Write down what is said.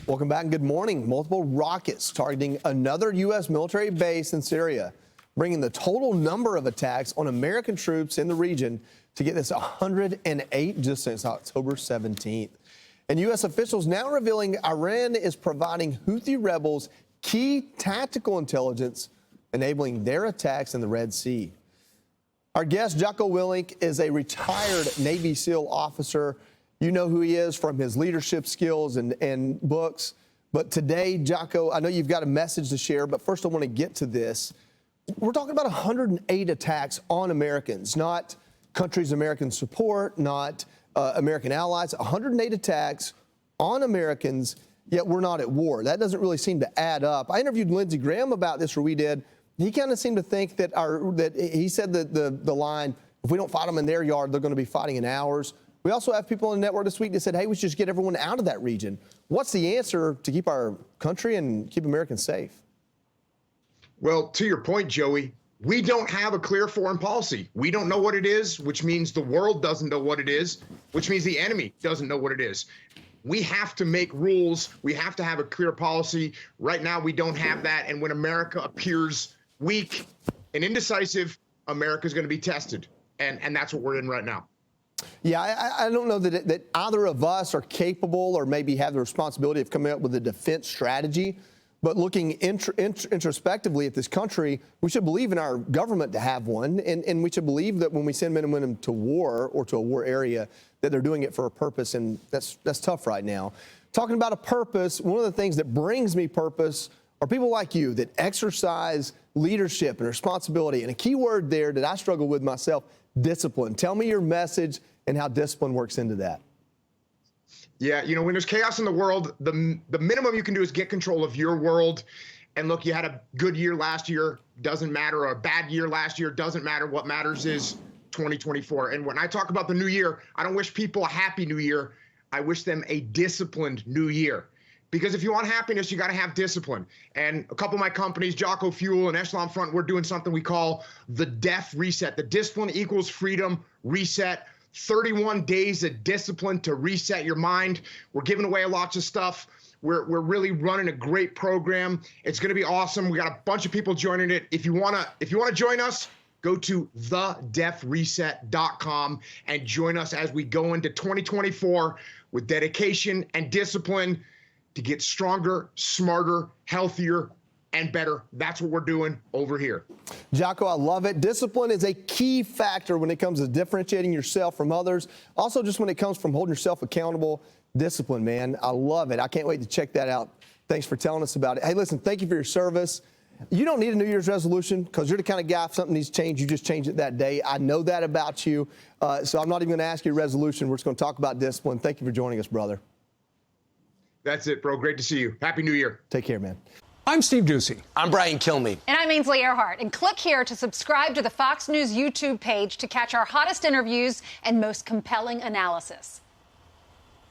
Welcome back and good morning. Multiple rockets targeting another U.S. military base in Syria, bringing the total number of attacks on American troops in the region to get this 108 just since October 17th. And U.S. officials now revealing Iran is providing Houthi rebels key tactical intelligence, enabling their attacks in the Red Sea. Our guest, Jocko Willink, is a retired Navy SEAL officer. You know who he is from his leadership skills and books. But today, Jocko, I know you've got a message to share, but first I want to get to this. We're talking about 108 attacks on Americans, not countries Americans support, not American allies. 108 attacks on Americans, yet we're not at war. That doesn't really seem to add up. I interviewed Lindsey Graham about this, or we did. He kind of seemed to think that he said that the line, if we don't fight them in their yard, they're going to be fighting in ours. We also have people on the network this week that said, hey, we should just get everyone out of that region. What's the answer to keep our country and keep Americans safe? Well, to your point, Joey, we don't have a clear foreign policy. We don't know what it is, which means the world doesn't know what it is, which means the enemy doesn't know what it is. We have to make rules. We have to have a clear policy. Right now, we don't have that. And when America appears weak and indecisive, America is going to be tested. And that's what we're in right now. Yeah, I don't know that either of us are capable or maybe have the responsibility of coming up with a defense strategy. But looking introspectively at this country, we should believe in our government to have one. And we should believe that when we send men and women to war or to a war area, that they're doing it for a purpose. And that's tough right now. Talking about a purpose, one of the things that brings me purpose are people like you that exercise leadership and responsibility. And a key word there that I struggle with myself, discipline. Tell me your message and how discipline works into that. Yeah, you know, when there's chaos in the world, the minimum you can do is get control of your world. And look, you had a good year last year, doesn't matter, or a bad year last year, doesn't matter. What matters is 2024. And when I talk about the new year, I don't wish people a happy new year. I wish them a disciplined new year. Because if you want happiness, you got to have discipline. And a couple of my companies, Jocko Fuel and Echelon Front, we're doing something we call the DEF reset. The discipline equals freedom reset. 31 days of discipline to reset your mind. We're giving away lots of stuff. We're really running a great program. It's going to be awesome. We got a bunch of people joining it. If you want to join us, go to thedefreset.com and join us as we go into 2024 with dedication and discipline to get stronger, smarter, healthier, and better. That's what we're doing over here. Jocko, I love it. Discipline is a key factor when it comes to differentiating yourself from others. Also, just when it comes from holding yourself accountable, discipline, man. I love it. I can't wait to check that out. Thanks for telling us about it. Hey, listen, thank you for your service. You don't need a New Year's resolution because you're the kind of guy, if something needs to change, you just change it that day. I know that about you. So I'm not even going to ask you a resolution. We're just going to talk about discipline. Thank you for joining us, brother. That's it, bro. Great to see you. Happy New Year. Take care, man. I'm Steve Ducey. I'm Brian Kilmeade. And I'm Ainsley Earhart. And click here to subscribe to the Fox News YouTube page to catch our hottest interviews and most compelling analysis.